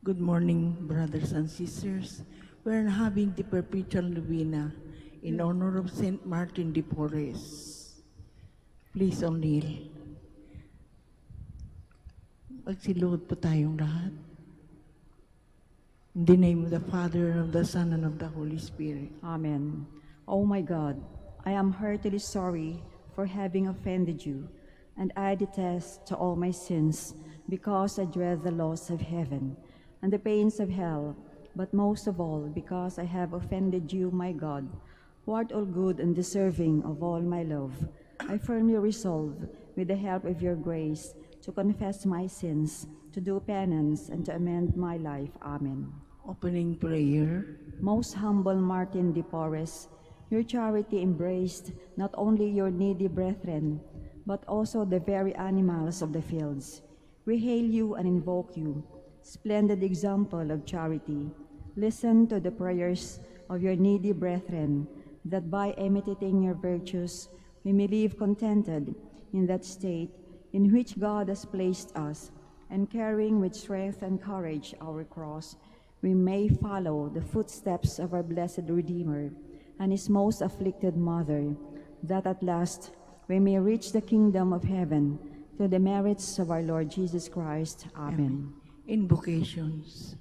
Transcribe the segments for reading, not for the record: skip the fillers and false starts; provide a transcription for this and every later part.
Good morning, brothers and sisters. We're having the perpetual novena in honor of Saint Martin de Porres. Please all kneel. Magsiluhod po tayong lahat. In the name of the Father, and of the Son, and of the Holy Spirit. Amen. Oh my God, I am heartily sorry for having offended you, and I detest to all my sins, because I dread the loss of heaven and the pains of hell, but most of all because I have offended you, my God, who art all good and deserving of all my love. I firmly resolve, with the help of your grace, to confess my sins, to do penance, and to amend my life. Amen. Opening prayer. Most humble Martin de Porres, your charity embraced not only your needy brethren, but also the very animals of the fields. We hail you and invoke you, splendid example of charity. Listen to the prayers of your needy brethren, that by imitating your virtues, we may live contented in that state in which God has placed us, and carrying with strength and courage our cross, we may follow the footsteps of our blessed Redeemer and his most afflicted mother, that at last we may reach the kingdom of heaven through the merits of our Lord Jesus Christ. Amen. Invocations.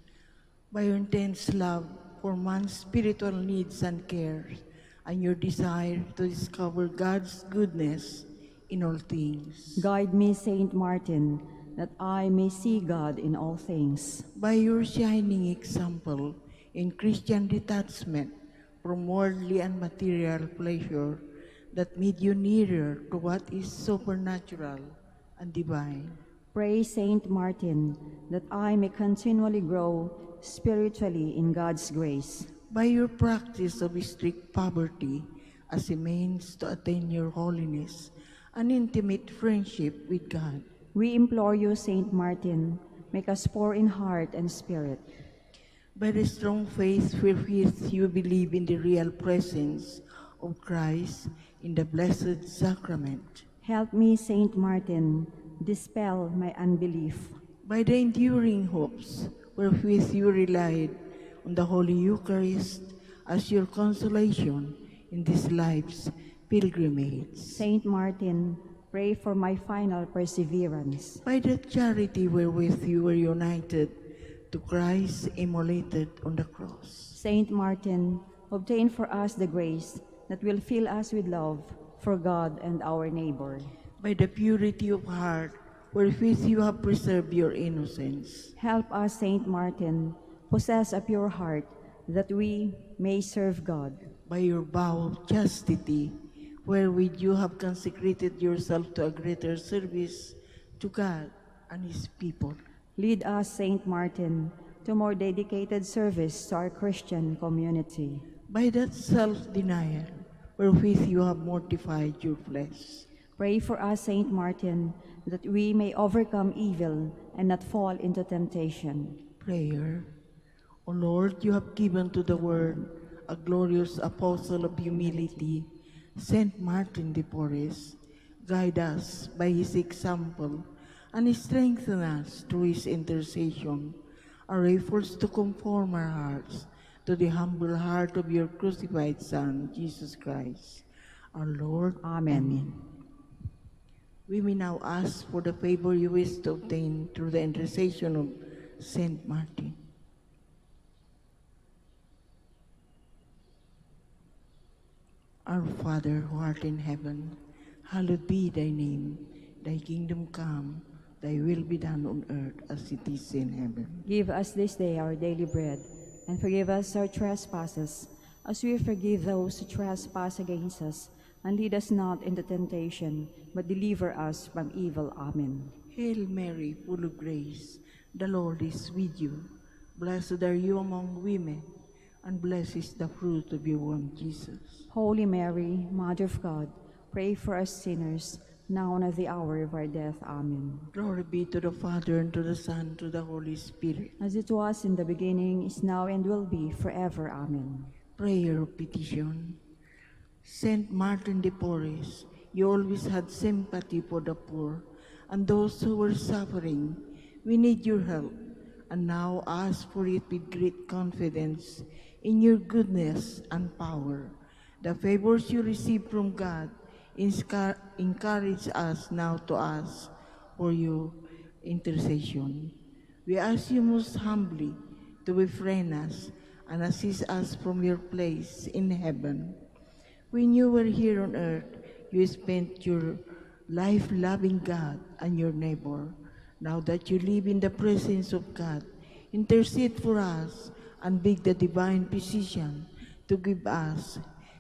By your intense love for man's spiritual needs and cares, and your desire to discover God's goodness in all things. Guide me, Saint Martin, that I may see God in all things. By your shining example in Christian detachment from worldly and material pleasure, that made you nearer to what is supernatural and divine. Pray, Saint Martin, that I may continually grow spiritually in God's grace. By your practice of strict poverty as a means to attain your holiness and intimate friendship with God. We implore you, Saint Martin, make us poor in heart and spirit. By the strong faith wherewith you believe in the real presence of Christ in the Blessed Sacrament. Help me, Saint Martin, dispel my unbelief. By the enduring hopes wherewith you relied on the Holy Eucharist as your consolation in this life's pilgrimage. Saint Martin, pray for my final perseverance. By the charity wherewith you were united to Christ immolated on the cross. Saint Martin, obtain for us the grace that will fill us with love for God and our neighbor. By the purity of heart wherewith you have preserved your innocence. Help us, Saint Martin, possess a pure heart, that we may serve God. By your vow of chastity, wherewith you have consecrated yourself to a greater service to God and his people. Lead us, Saint Martin, to more dedicated service to our Christian community. By that self-denial wherewith you have mortified your flesh. Pray for us, Saint Martin, that we may overcome evil and not fall into temptation. Prayer. O Lord, you have given to the world a glorious apostle of humility, Saint Martin de Porres. Guide us by his example and strengthen us through his intercession, our efforts to conform our hearts to the humble heart of your crucified Son, Jesus Christ, our Lord. Amen. We may now ask for the favor you wish to obtain through the intercession of Saint Martin. Our Father, who art in heaven, hallowed be thy name. Thy kingdom come, thy will be done on earth as it is in heaven. Give us this day our daily bread, and forgive us our trespasses, as we forgive those who trespass against us. And lead us not into temptation, but deliver us from evil. Amen. Hail Mary, full of grace, the Lord is with you. Blessed are you among women, and blessed is the fruit of your womb, Jesus. Holy Mary, Mother of God, pray for us sinners, now and at the hour of our death. Amen. Glory be to the Father, and to the Son, and to the Holy Spirit. As it was in the beginning, is now, and will be forever. Amen. Prayer of petition. Saint Martin de Porres, you always had sympathy for the poor and those who were suffering. We need your help and now ask for it with great confidence in your goodness and power. The favors you receive from God encourage us now to ask for your intercession. We ask you most humbly to befriend us and assist us from your place in heaven. When you were here on earth, you spent your life loving God and your neighbor. Now that you live in the presence of God, intercede for us and beg the divine physician to give us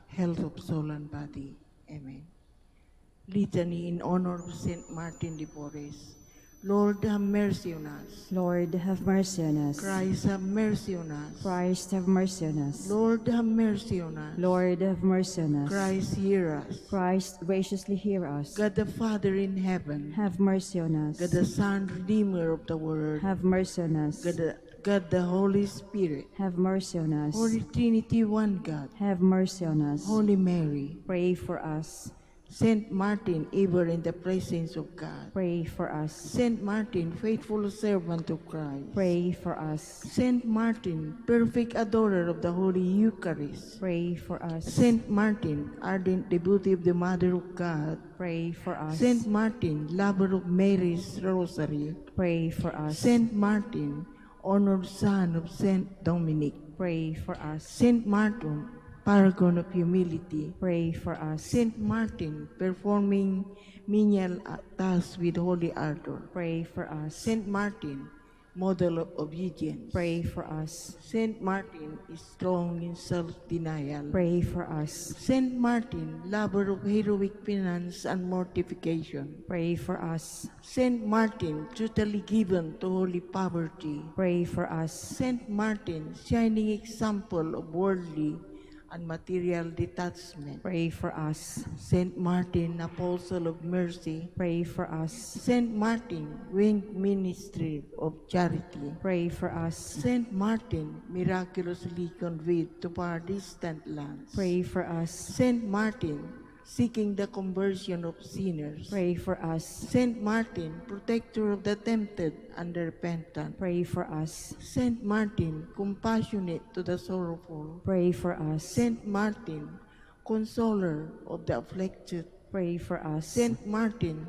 health of soul and body. Amen. Litany in honor of Saint Martin de Porres. Lord, have mercy on us. Lord, have mercy on us. Christ, have mercy on us. Christ, have mercy on us. Lord, have mercy on us. Lord, have mercy on us. Christ, hear us. Christ, graciously hear us. God the Father in heaven, Have mercy on us. God the Son, Redeemer of the world, Have mercy on us. God the Holy Spirit, Have mercy on us. Holy Trinity, one God, Have mercy on us. Holy Mary, Pray for us. Saint Martin, ever in the presence of God, Pray for us. Saint Martin, faithful servant of Christ, Pray for us. Saint Martin, perfect adorer of the Holy Eucharist, Pray for us. Saint Martin, ardent devotee of the Mother of God, Pray for us. Saint Martin, lover of Mary's Rosary, Pray for us. Saint Martin, honored son of Saint Dominic, Pray for us. Saint Martin, paragon of humility, Pray for us. Saint Martin, performing menial tasks with holy ardor, Pray for us. Saint Martin, model of obedience, Pray for us. Saint Martin is strong in self-denial, Pray for us. Saint Martin, lover of heroic penance and mortification, Pray for us. Saint Martin, totally given to holy poverty, Pray for us. Saint Martin, shining example of worldly and material detachment, Pray for us. Saint Martin, apostle of mercy, Pray for us. Saint Martin, winged ministry of charity, Pray for us. Saint Martin, miraculously conveyed to far distant lands, Pray for us. Saint Martin, seeking the conversion of sinners, Pray for us. Saint Martin, protector of the tempted and the repentant, Pray for us. Saint Martin, compassionate to the sorrowful, Pray for us. Saint Martin, consoler of the afflicted, Pray for us. Saint Martin,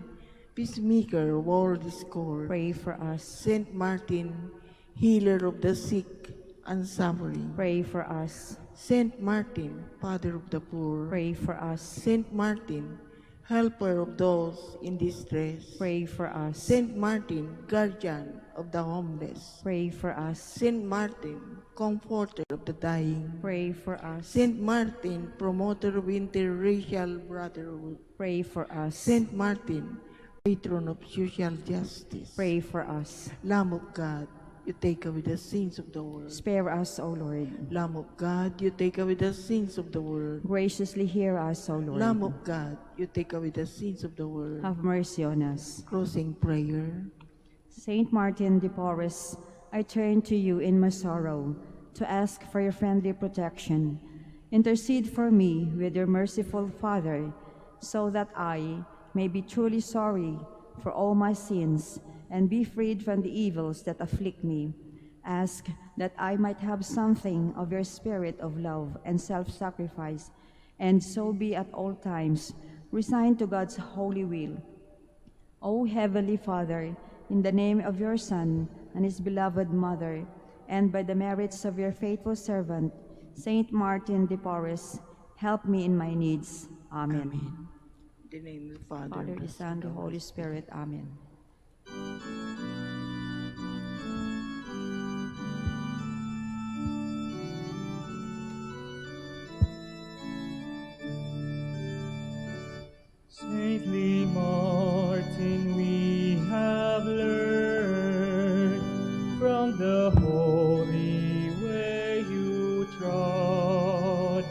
peacemaker of all discord, Pray for us. Saint Martin, healer of the sick and suffering, Pray for us. Saint Martin, father of the poor, Pray for us. Saint Martin, helper of those in distress, Pray for us. Saint Martin, guardian of the homeless, Pray for us. Saint Martin, comforter of the dying, Pray for us. Saint Martin, promoter of interracial brotherhood, Pray for us. Saint Martin, patron of social justice, Pray for us. Lamb of God, you take away the sins of the world. Spare us, O Lord. Lamb of God, you take away the sins of the world. Graciously hear us, O Lord. Lamb of God, you take away the sins of the world. Have mercy on us. Closing prayer. Saint Martin de Porres, I turn to you in my sorrow to ask for your friendly protection. Intercede for me with your merciful Father, so that I may be truly sorry for all my sins and be freed from the evils that afflict me. Ask that I might have something of your spirit of love and self-sacrifice, and so be at all times resigned to God's holy will. O Heavenly Father, in the name of your Son and his beloved Mother, and by the merits of your faithful servant, Saint Martin de Porres, help me in my needs. Amen. Amen. In the name of the Father, Father, the Son, the Holy Spirit. Amen. Saintly Martin, we have learned from the holy way you trod,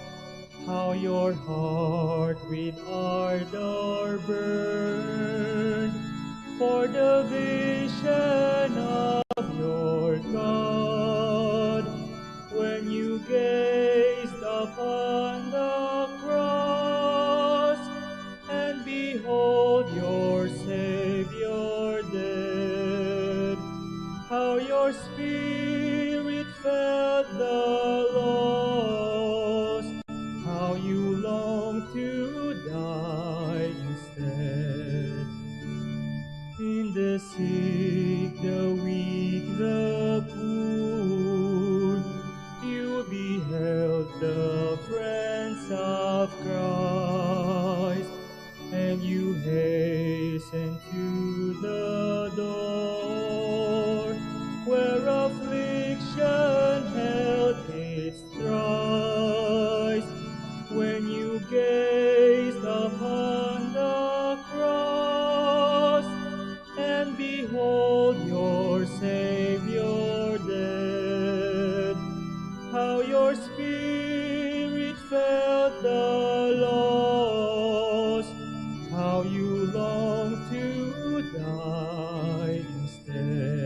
how your heart with ardor burned for the vision of your God, when you gazed upon the cross, and behold your Savior dead, how your spirit beheld the friends of Christ, and you hastened to the door where affliction held its thrice. When you gazed upon the cross, and behold your Savior dead, how your spirit felt the loss, how you longed to die instead.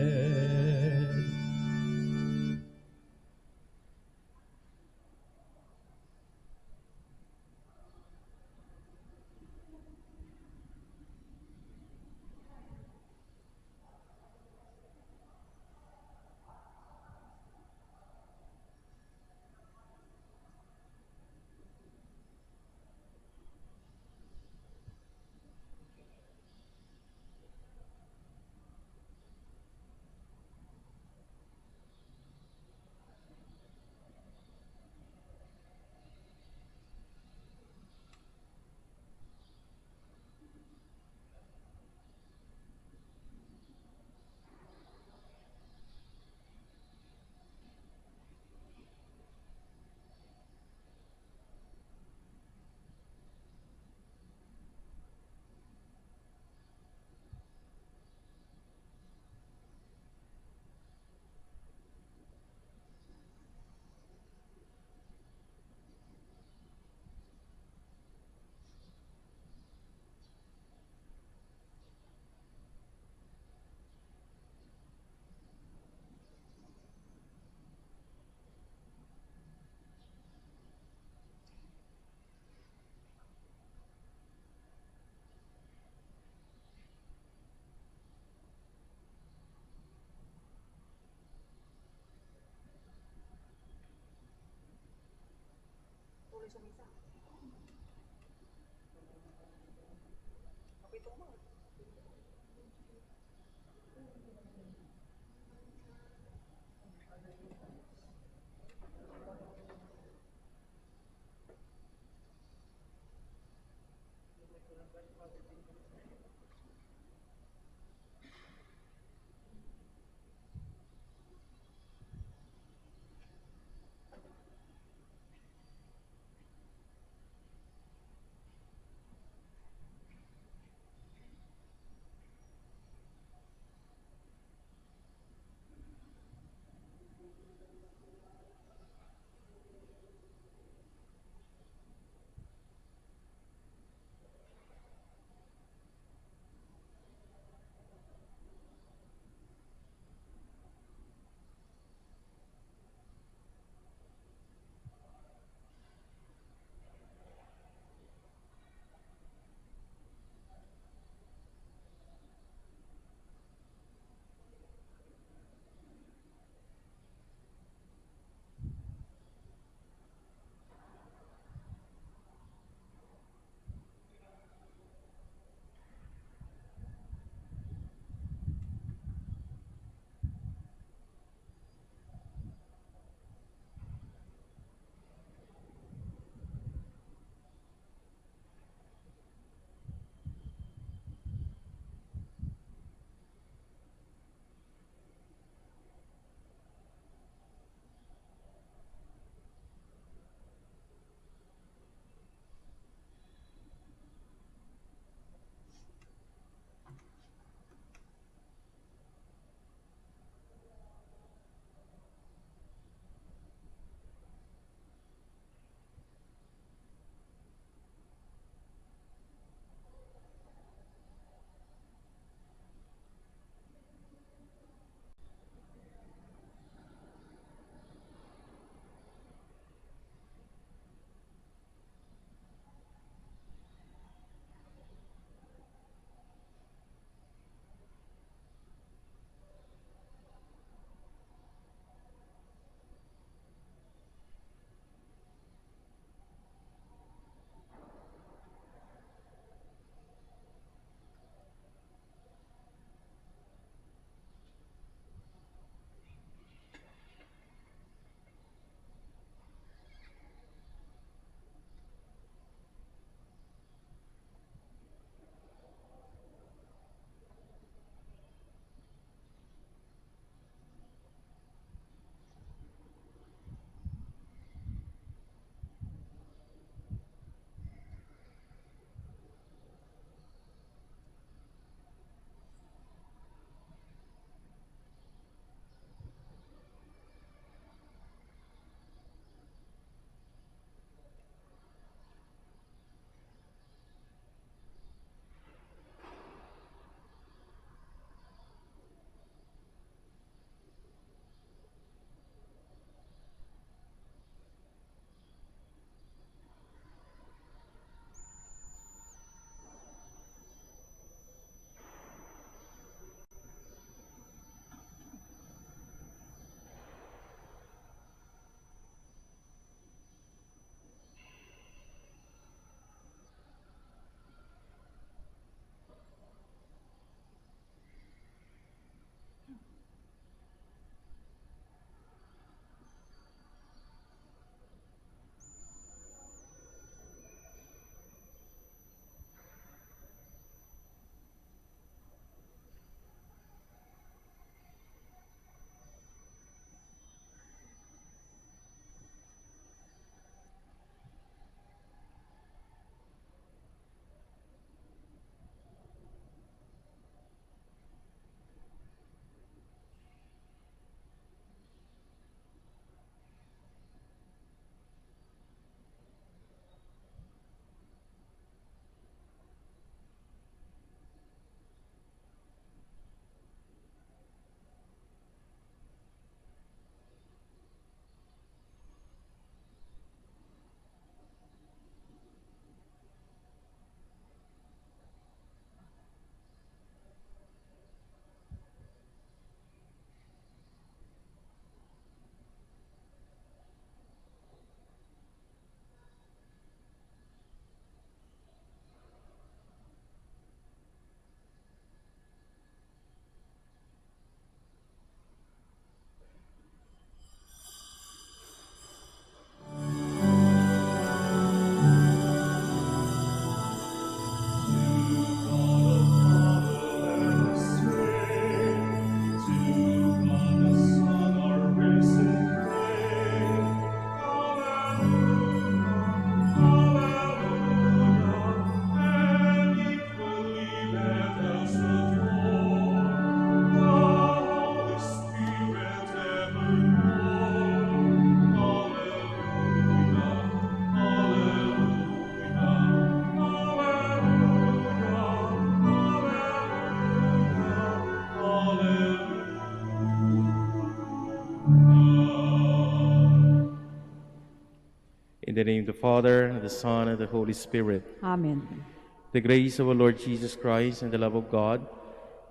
In the name of the Father, and the Son, and the Holy Spirit. Amen. The grace of our Lord Jesus Christ, and the love of God,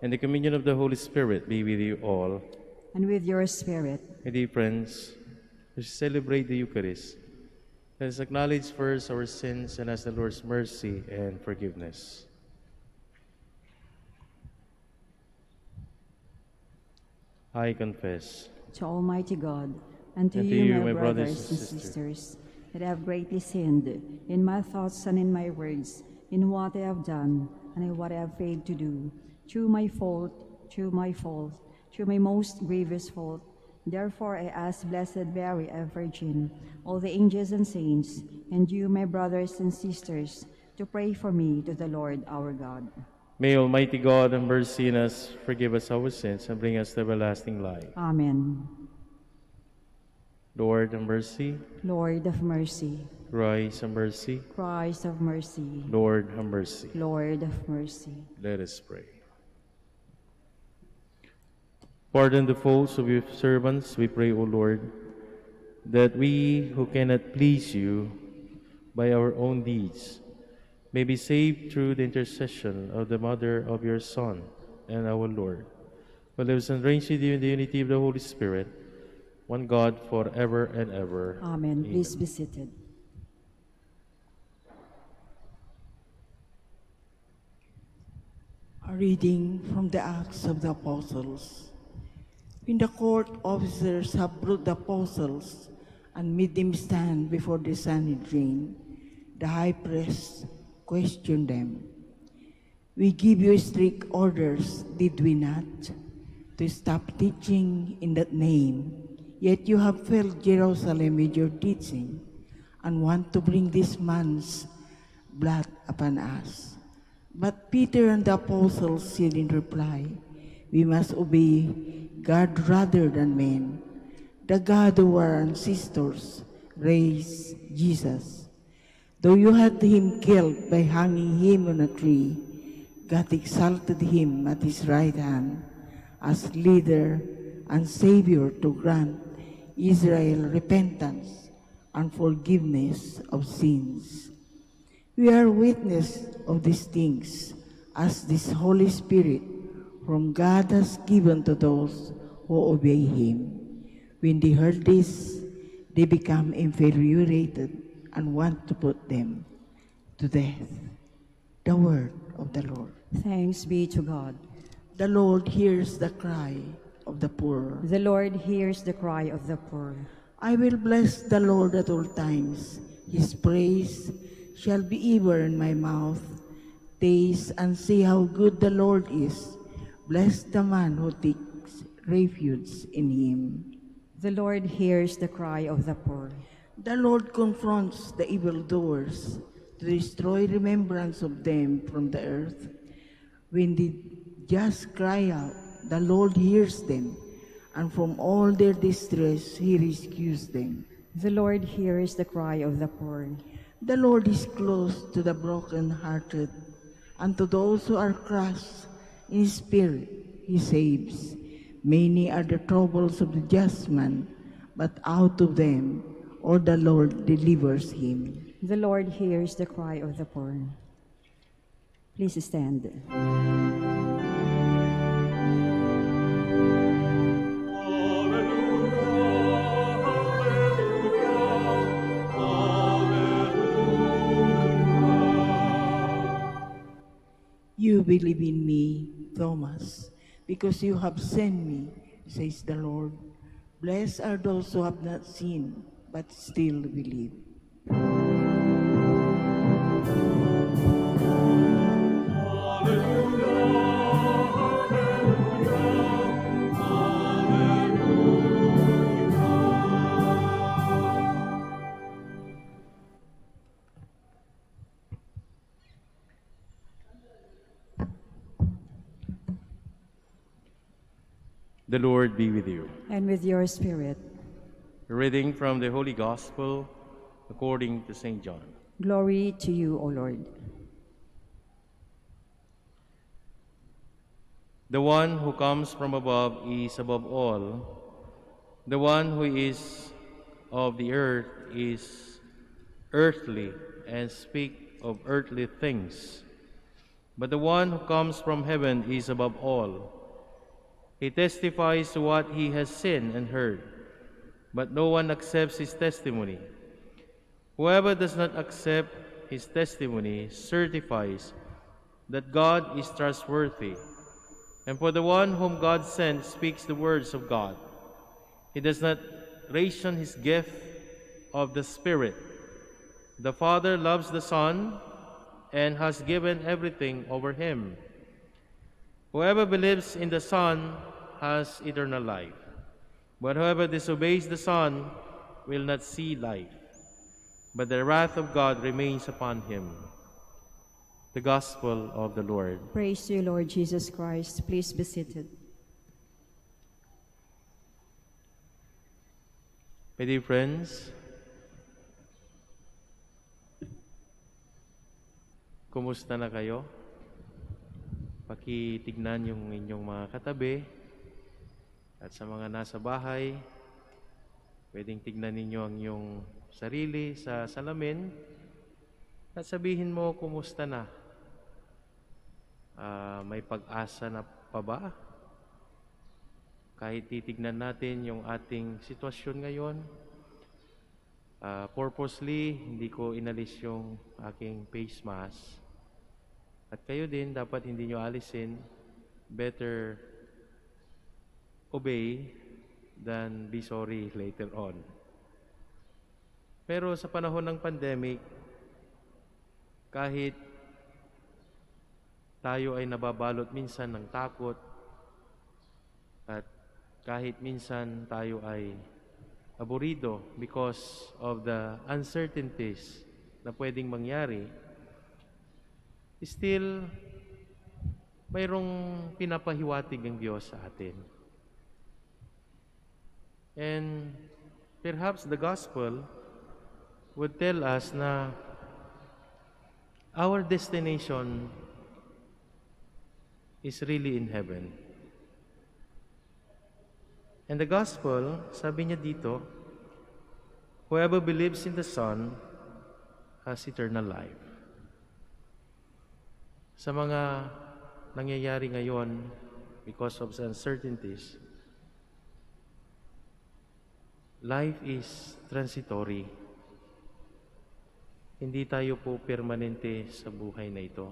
and the communion of the Holy Spirit be with you all. And with your spirit. My dear friends, as we celebrate the Eucharist, let us acknowledge first our sins and ask the Lord's mercy and forgiveness. I confess To Almighty God, and to you, my brothers and sisters, that I have greatly sinned in my thoughts and in my words, in what I have done and in what I have failed to do, through my most grievous fault. Therefore I ask Blessed Mary, our Virgin, all the angels and saints, and you, my brothers and sisters, to pray for me to the Lord our God. May Almighty God have mercy on us, forgive us our sins, and bring us to everlasting life. Amen. Lord have mercy. Lord of mercy. Christ have mercy. Christ of mercy. Lord have mercy. Lord of mercy. Let us pray. Pardon the faults of your servants, we pray, O Lord, that we who cannot please you by our own deeds may be saved through the intercession of the Mother of your Son and our Lord, who lives and reigns with you in the unity of the Holy Spirit, one God, forever and ever. Amen. Please be seated. A reading from the Acts of the Apostles. When the court officers have brought the apostles and made them stand before the Sanhedrin, the high priest questioned them. We give you strict orders, did we not, to stop teaching in that name? Yet you have filled Jerusalem with your teaching and want to bring this man's blood upon us. But Peter and the apostles said in reply, we must obey God rather than men. The God of our ancestors raised Jesus. Though you had him killed by hanging him on a tree, God exalted him at his right hand as leader and Savior to grant Israel repentance and forgiveness of sins. We are witness of these things, as this Holy Spirit from God has given to those who obey him. When they heard this, they become infuriated and want to put them to death. The word of the Lord. Thanks be to God. The Lord hears the cry of the poor. The Lord hears the cry of the poor. I will bless the Lord at all times. His praise shall be ever in my mouth. Taste and see how good the Lord is. Bless the man who takes refuge in him. The Lord hears the cry of the poor. The Lord confronts the evildoers to destroy remembrance of them from the earth. When the just cry out, the Lord hears them, and from all their distress he rescues them. The Lord hears the cry of the poor. The Lord is close to the broken-hearted, and to those who are crushed in spirit he saves. Many are the troubles of the just man, but out of them all the Lord delivers him. The Lord hears the cry of the poor. Please stand. You believe in me, Thomas, because you have sent me, says the Lord. Blessed are those who have not seen, but still believe. The Lord be with you. And with your spirit. A reading from the Holy Gospel according to St. John. Glory to you, O Lord. The one who comes from above is above all. The one who is of the earth is earthly and speak of earthly things. But the one who comes from heaven is above all. He testifies to what he has seen and heard, but no one accepts his testimony. Whoever does not accept his testimony certifies that God is trustworthy. And for the one whom God sent speaks the words of God. He does not ration his gift of the Spirit. The Father loves the Son and has given everything over him. Whoever believes in the Son has eternal life, but whoever disobeys the Son will not see life, but the wrath of God remains upon him. The Gospel of the Lord. Praise to you, Lord Jesus Christ. Please be seated. My dear friends, kumusta na kayo? Pakitignan yung inyong mga katabi at sa mga nasa bahay, pwedeng tignan ninyo ang inyong sarili sa salamin at sabihin mo, kumusta na? May pag-asa na pa ba? Kahit titignan natin yung ating sitwasyon ngayon, purposely, hindi ko inalis yung aking face mask. At kayo din, dapat hindi nyo alisin. Better obey than be sorry later on. Pero sa panahon ng pandemic, kahit tayo ay nababalot minsan ng takot at kahit minsan tayo ay aburido because of the uncertainties na pwedeng mangyari, still, mayroong pinapahiwatig ang Diyos sa atin. And perhaps the Gospel would tell us na our destination is really in heaven. And the Gospel, sabi niya dito, whoever believes in the Son has eternal life. Sa mga nangyayari ngayon because of uncertainties, life is transitory. Hindi tayo po permanente sa buhay na ito.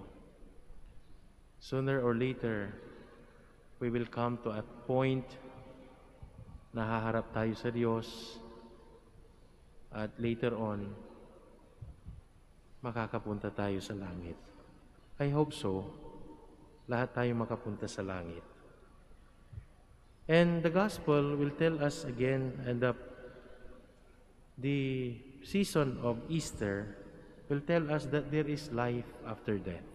Sooner or later, we will come to a point na haharap tayo sa Diyos at later on, makakapunta tayo sa langit. I hope so. Lahat tayo makapunta sa langit. And the Gospel will tell us again, and the season of Easter will tell us that there is life after death.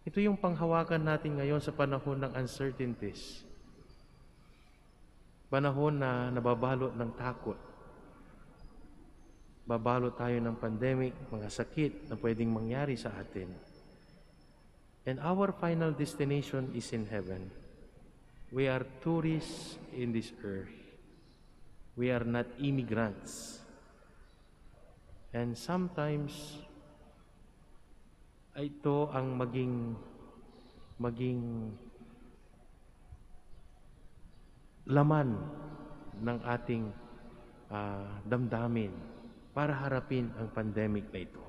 Ito yung panghawakan natin ngayon sa panahon ng uncertainties. Panahon na nababalot ng takot. Babalot tayo ng pandemic, mga sakit na pwedeng mangyari sa atin. And our final destination is in heaven. We are tourists in this earth. We are not immigrants. And sometimes, ito ang maging laman ng ating damdamin para harapin ang pandemic na ito.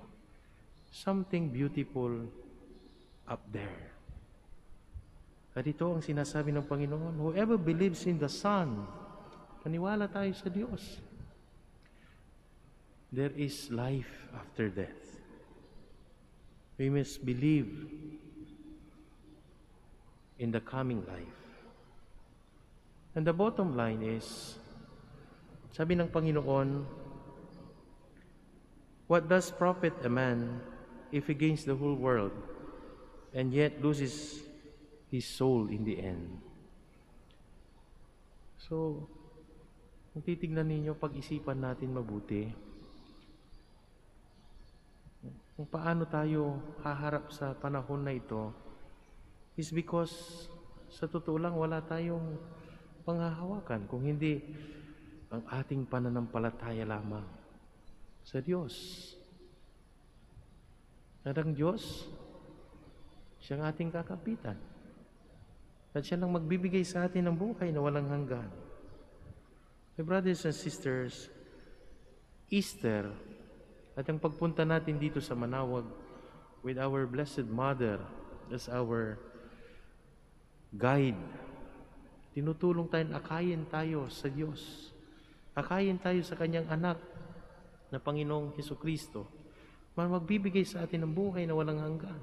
Something beautiful up there. At ito ang sinasabi ng Panginoon, whoever believes in the Son, maniwala tayo sa Diyos. There is life after death. We must believe in the coming life. And the bottom line is, sabi ng Panginoon, what does profit a man if he gains the whole world and yet loses his soul in the end? So, kung titignan ninyo, pag-isipan natin mabuti, kung paano tayo haharap sa panahon na ito, is because sa totoo lang wala tayong panghahawakan kung hindi ang ating pananampalataya lamang sa Diyos. At ang Diyos, siya ang ating kakapitan. At siya lang magbibigay sa atin ng buhay na walang hanggan. My brothers and sisters, Easter at ang pagpunta natin dito sa Manaoag with our Blessed Mother as our guide, tinutulong tayong akayin tayo sa Diyos. Akayin tayo sa Kanyang anak na Panginoong Hesukristo, magbibigay sa atin ng buhay na walang hanggan.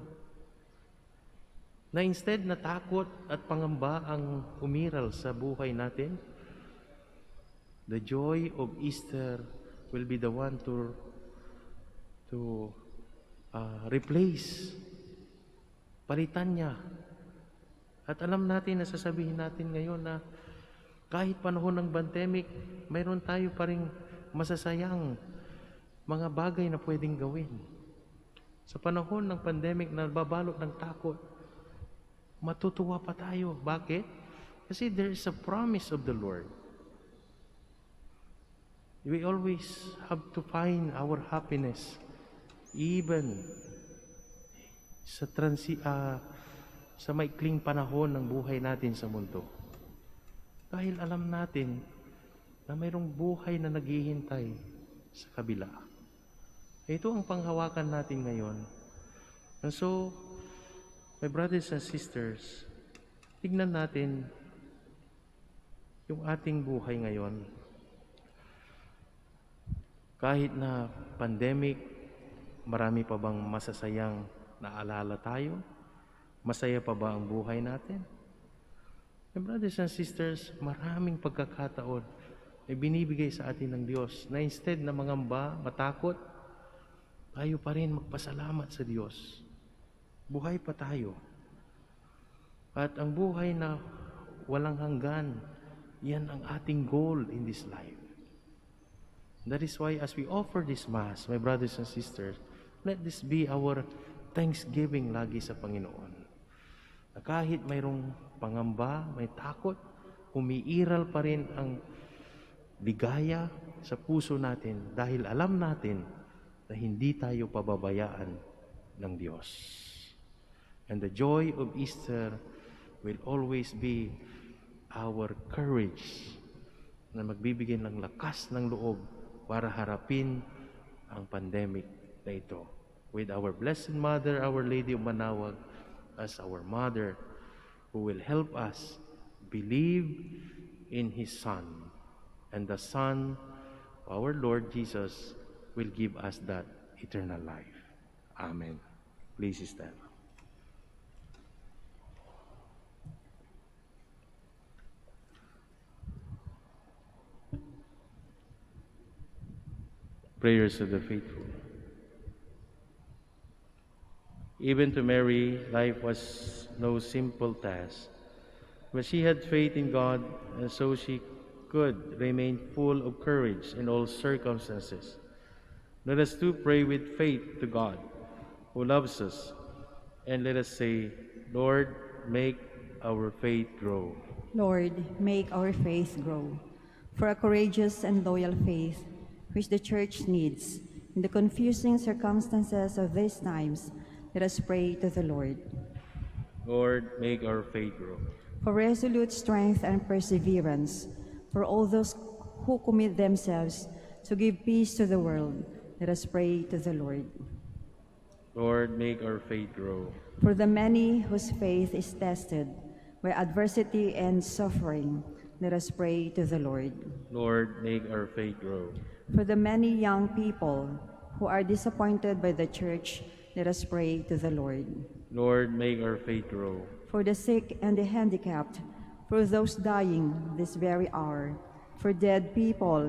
Na instead na takot at pangamba ang umiral sa buhay natin, the joy of Easter will be the one to replace, palitan niya. At alam natin na sasabihin natin ngayon na kahit panahon ng pandemic, mayroon tayo pa ring masasayang mga bagay na pwedeng gawin. Sa panahon ng pandemic na babalot ng takot, matutuwa pa tayo. Bakit? Kasi there is a promise of the Lord. We always have to find our happiness even sa maikling panahon ng buhay natin sa mundo. Dahil alam natin na mayroong buhay na naghihintay sa kabila. Ito ang panghawakan natin ngayon. And so, my brothers and sisters, tignan natin yung ating buhay ngayon. Kahit na pandemic, marami pa bang masasayang naalala tayo? Masaya pa ba ang buhay natin? My brothers and sisters, maraming pagkakataon ay binibigay sa atin ng Diyos na instead na mangamba, matakot, tayo pa rin magpasalamat sa Diyos. Buhay pa tayo. At ang buhay na walang hanggan, yan ang ating goal in this life. That is why as we offer this Mass, my brothers and sisters, let this be our thanksgiving lagi sa Panginoon. Na kahit mayroong pangamba, may takot, umiiral pa rin ang ligaya sa puso natin dahil alam natin na hindi tayo pababayaan ng Diyos. And the joy of Easter will always be our courage na magbibigay ng lakas ng loob para harapin ang pandemic na ito. With our Blessed Mother, Our Lady of Manaoag, as our Mother, who will help us believe in His Son. And the Son, our Lord Jesus, will give us that eternal life. Amen. Please stand. Prayers of the faithful. Even to Mary, life was no simple task, but she had faith in God, and so she could remain full of courage in all circumstances. Let us too pray with faith to God, who loves us, and let us say, Lord, make our faith grow. Lord, make our faith grow. For a courageous and loyal faith, which the Church needs in the confusing circumstances of these times, let us pray to the Lord. Lord, make our faith grow. For resolute strength and perseverance, for all those who commit themselves to give peace to the world, let us pray to the Lord. Lord, make our faith grow. For the many whose faith is tested by adversity and suffering, let us pray to the Lord. Lord, make our faith grow. For the many young people who are disappointed by the Church, let us pray to the Lord. Lord, make our faith grow. For the sick and the handicapped, for those dying this very hour, for dead people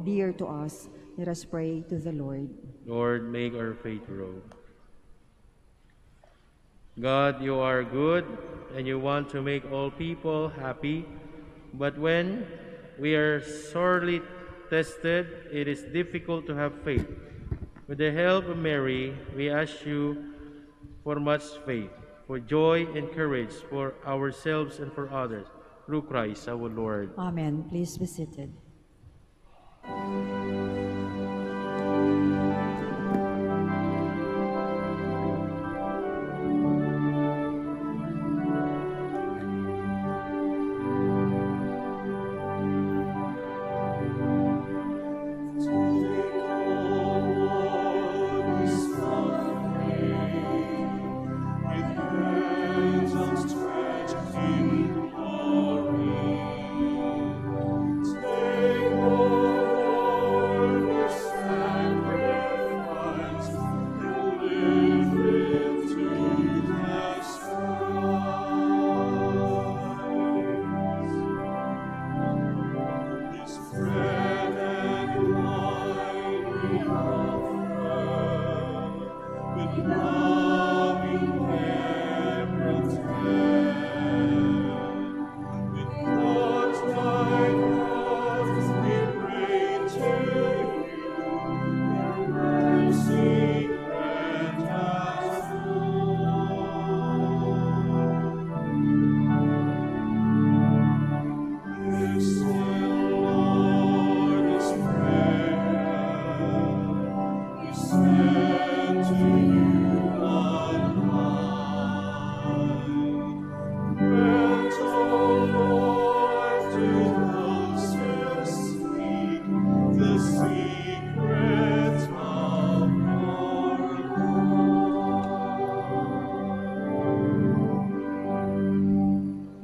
dear to us, let us pray to the Lord. Lord, make our faith grow. God, you are good, and you want to make all people happy, but when we are sorely tested, it is difficult to have faith. With the help of Mary, we ask you for much faith, for joy and courage for ourselves and for others, through Christ our Lord. Amen. Please be seated.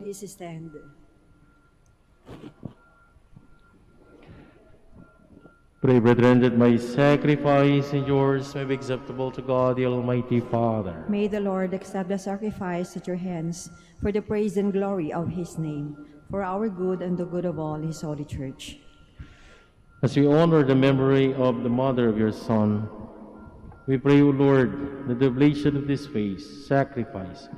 Please stand. Pray, brethren, that my sacrifice and yours may be acceptable to God, the Almighty Father. May the Lord accept the sacrifice at your hands for the praise and glory of his name, for our good and the good of all his holy church. As we honor the memory of the mother of your Son, we pray, O Lord, that the oblation of this sacrifice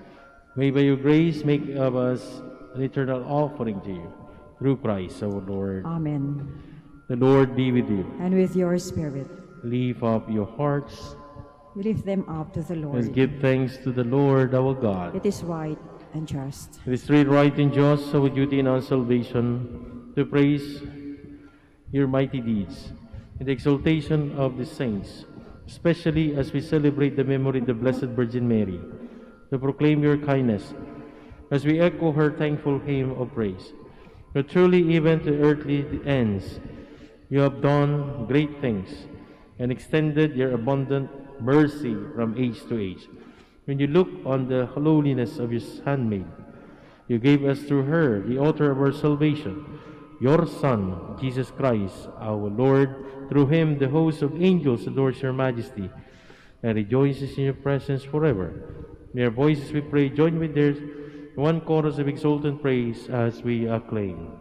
may by your grace make of us an eternal offering to you, through Christ our Lord. Amen. The Lord be with you. And with your spirit. Lift up your hearts. We lift them up to the Lord. Let's give thanks to the Lord our God. It is right and just. It is straight, right, and just, our duty in our salvation, to praise your mighty deeds in the exaltation of the saints, especially as we celebrate the memory of the Blessed Virgin Mary, to proclaim your kindness, as we echo her thankful hymn of praise. But truly, even to earthly ends, you have done great things and extended your abundant mercy from age to age. When you look on the lowliness of your handmaid, you gave us through her the author of our salvation, your Son, Jesus Christ, our Lord. Through him the host of angels adores your majesty and rejoices in your presence forever. May our voices, we pray, join with theirs in one chorus of exultant praise as we acclaim.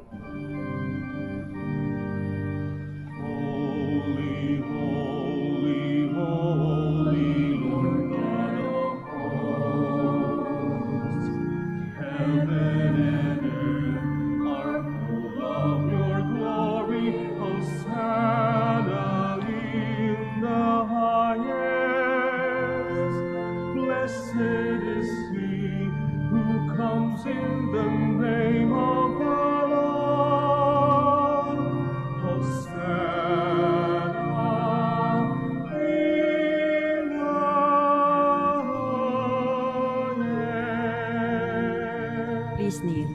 Please kneel.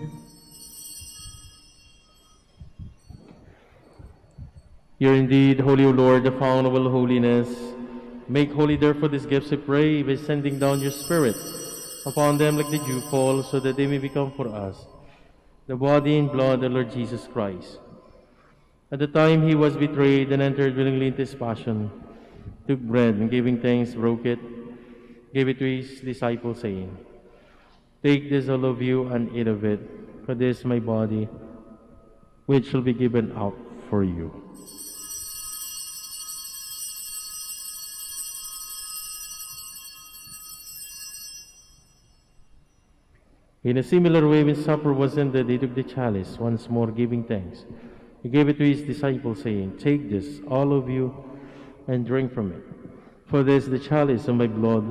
You're indeed holy, O Lord, the fount of all holiness. Make holy, therefore, these gifts, I pray, by sending down your Spirit upon them like the dewfall, so that they may become for us the body and blood of the Lord Jesus Christ. At the time he was betrayed and entered willingly into his passion, took bread, and giving thanks, broke it, gave it to his disciples, saying, "Take this, all of you, and eat of it, for this is my body, which shall be given out for you." In a similar way, when supper was ended, he took the chalice, once more giving thanks. He gave it to his disciples, saying, "Take this, all of you, and drink from it. For this is the chalice of my blood,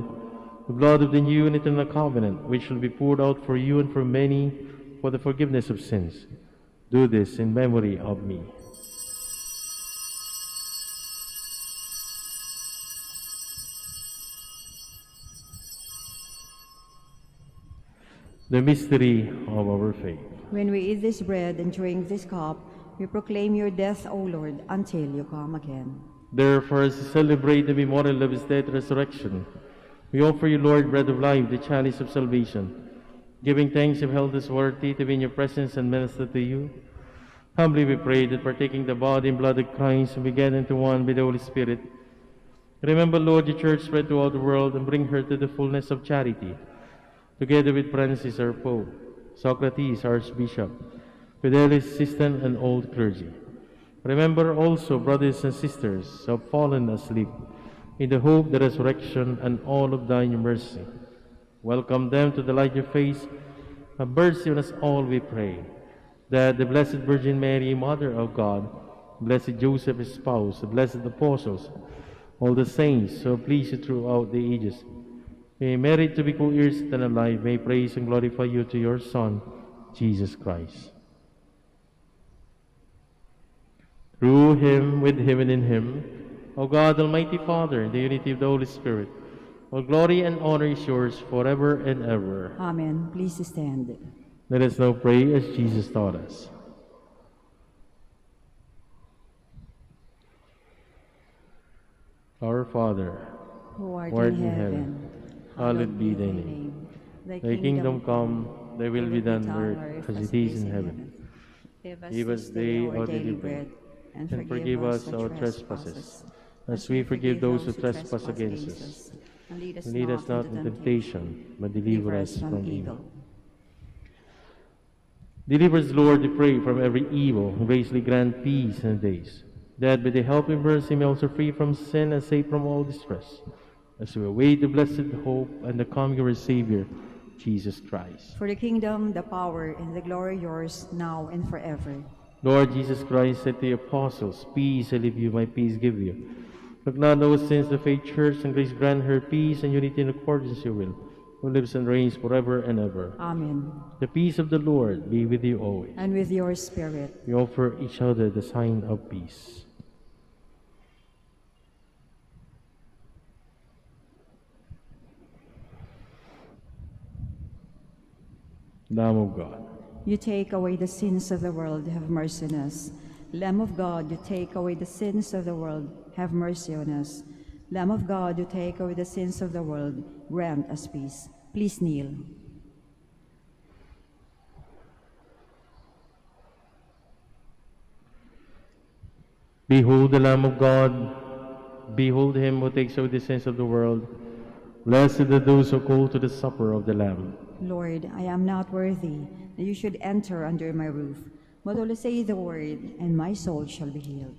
the blood of the new and eternal covenant, which shall be poured out for you and for many for the forgiveness of sins. Do this in memory of me." The mystery of our faith. When we eat this bread and drink this cup, we proclaim your death, O Lord, until you come again. Therefore, as we celebrate the memorial of his death and resurrection, we offer you, Lord, bread of life, the chalice of salvation. Giving thanks, you've held us worthy to be in your presence and minister to you. Humbly we pray that, partaking the body and blood of Christ, we get into one with the Holy Spirit. Remember, Lord, your church spread throughout the world, and bring her to the fullness of charity, together with Francis, our Pope, Socrates, Archbishop, Fidelis, assistant, and old clergy. Remember also brothers and sisters who have fallen asleep in the hope, the resurrection, and all of thine mercy. Welcome them to the light of your face. Have mercy on us all, we pray, that the Blessed Virgin Mary, Mother of God, blessed Joseph, his spouse, the blessed apostles, all the saints who have pleased you throughout the ages, may merit to be co-heirs and alive, may praise and glorify you to your Son, Jesus Christ. Through him, with him, and in him, O God, Almighty Father, in the unity of the Holy Spirit, all glory and honor is yours forever and ever. Amen. Please stand. Let us now pray as Jesus taught us. Our Father, Who art who art in heaven, hallowed be thy name. Thy kingdom come, thy will be done on earth as it is in heaven. Give us today our daily bread, and forgive us our trespasses, as we forgive those who trespass against us. And Lead us not into temptation, but deliver us from evil. Deliver us, Lord, we pray, from every evil, and graciously grant peace in the days, that by the help and mercy may also free from sin and safe from all distress, as we await the blessed hope and the coming of our Savior, Jesus Christ. For the kingdom, the power, and the glory are yours, now and forever. Lord Jesus Christ said to the apostles, Peace I leave you, my peace give you. Look not on our sins, the faith church, and grace grant her peace and unity in accordance with your will, who lives and reigns forever and ever. Amen. The peace of the Lord be with you always. And with your spirit. We offer each other the sign of peace. Lamb of God, You take away the sins of the world, have mercy on us. Lamb of God, you take away the sins of the world, have mercy on us. Lamb of God, you take away the sins of the world, grant us peace. Please kneel. behold the Lamb of God, behold him who takes away the sins of the world. Blessed are those who go to the supper of the Lamb. Lord, I am not worthy that you should enter under my roof, but only say the word, and my soul shall be healed.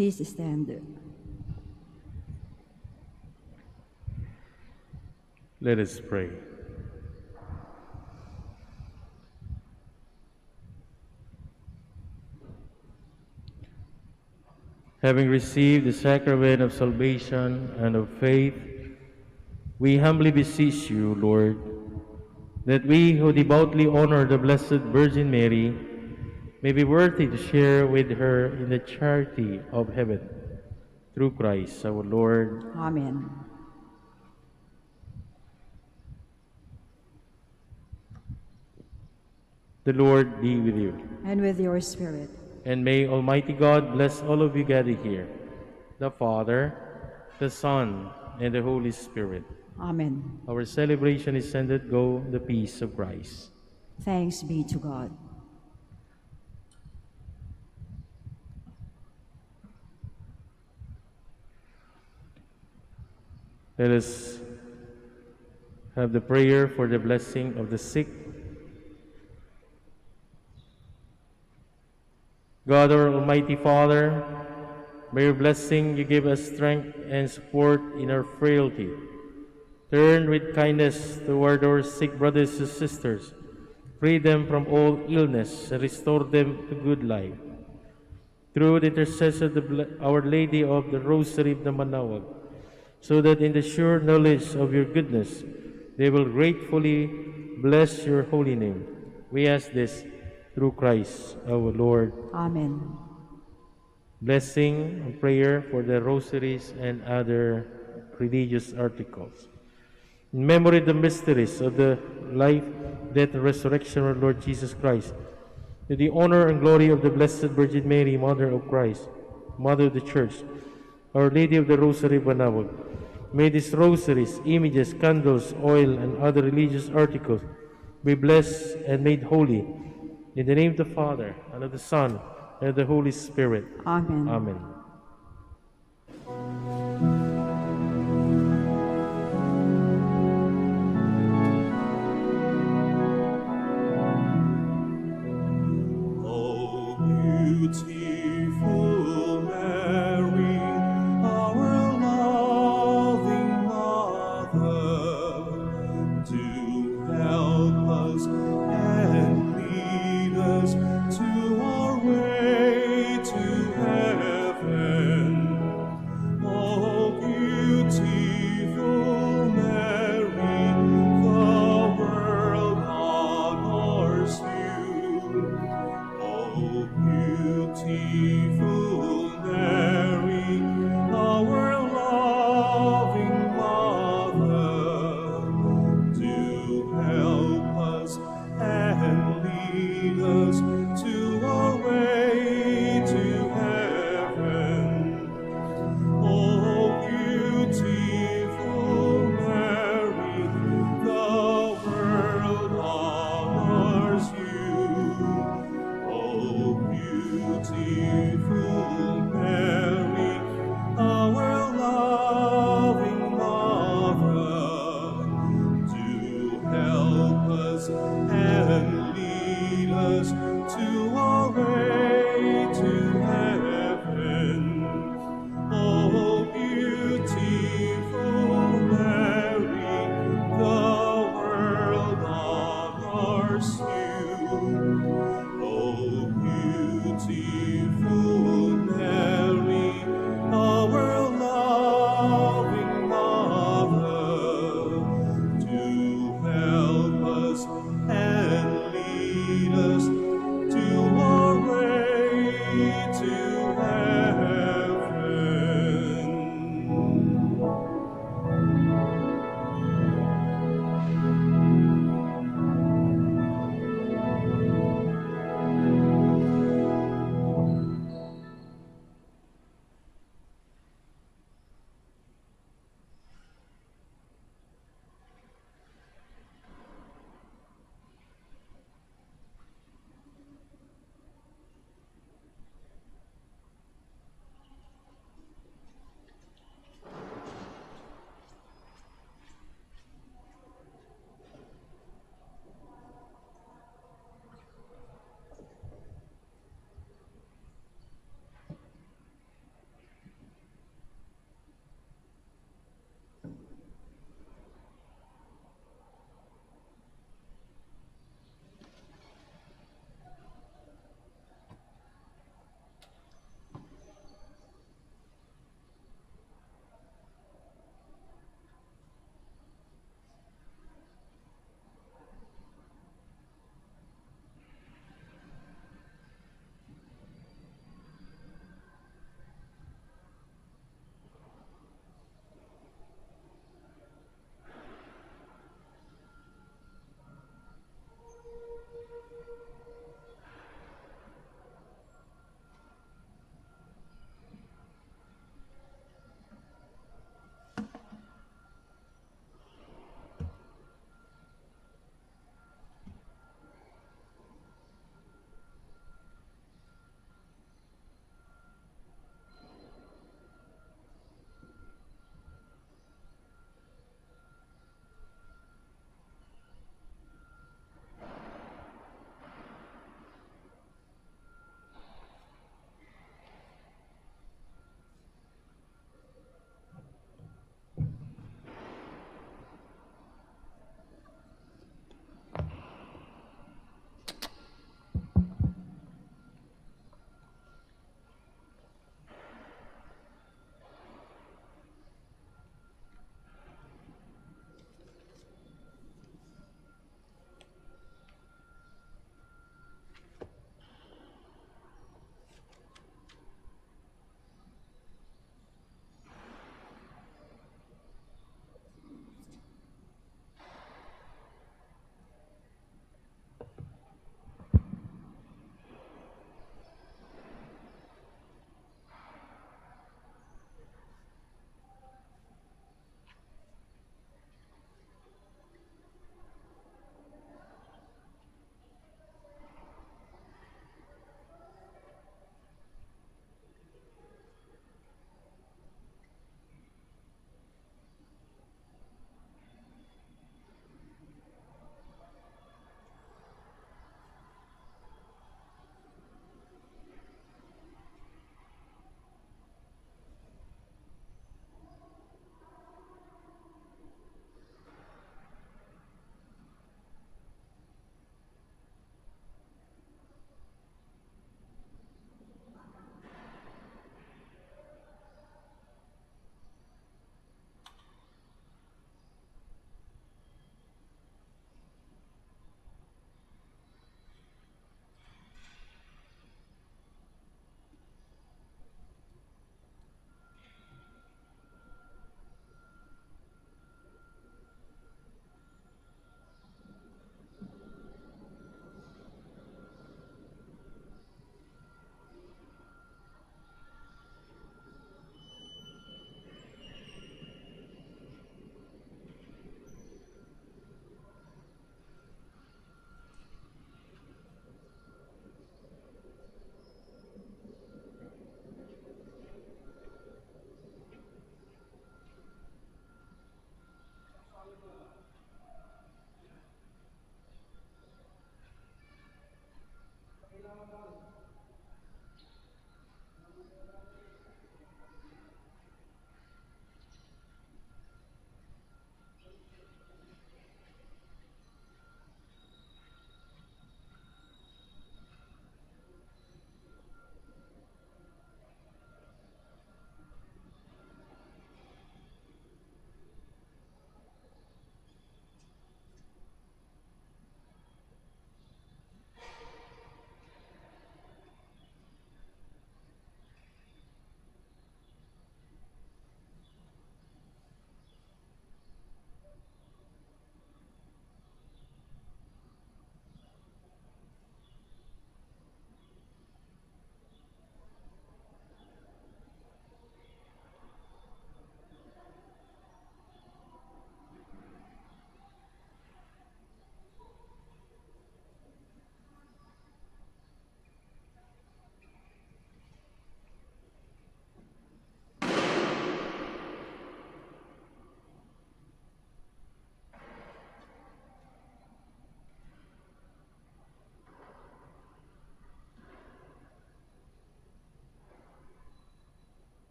Please stand. Let us pray. Having received the sacrament of salvation and of faith, we humbly beseech you, Lord, that we who devoutly honor the Blessed Virgin Mary may be worthy to share with her in the charity of heaven. Through Christ our Lord. Amen. The Lord be with you. And with your spirit. And may Almighty God bless all of you gathered here, the Father, the Son, and the Holy Spirit. Amen. Our celebration is ended. Go the peace of Christ. Thanks be to God. Let us have the prayer for the blessing of the sick. God, our Almighty Father, by your blessing you give us strength and support in our frailty. Turn with kindness toward our sick brothers and sisters. Free them from all illness and restore them to good life. Through the intercession of Our Lady of the Rosary of the Manaoag, so that in the sure knowledge of your goodness they will gratefully bless your holy name. We ask this through Christ our Lord. Amen. Blessing and prayer for the rosaries and other religious articles. In memory of the mysteries of the life, death, and resurrection of our Lord Jesus Christ, to the honor and glory of the Blessed Virgin Mary, Mother of Christ, Mother of the Church, Our Lady of the Rosary of Manaoag, may these rosaries, images, candles, oil, and other religious articles be blessed and made holy. In the name of the Father, and of the Son, and of the Holy Spirit. Amen. Amen. O beautiful Mary, our loving Mother, do help us and lead us to our way to heaven. O beautiful Mary, the world honors you. O beautiful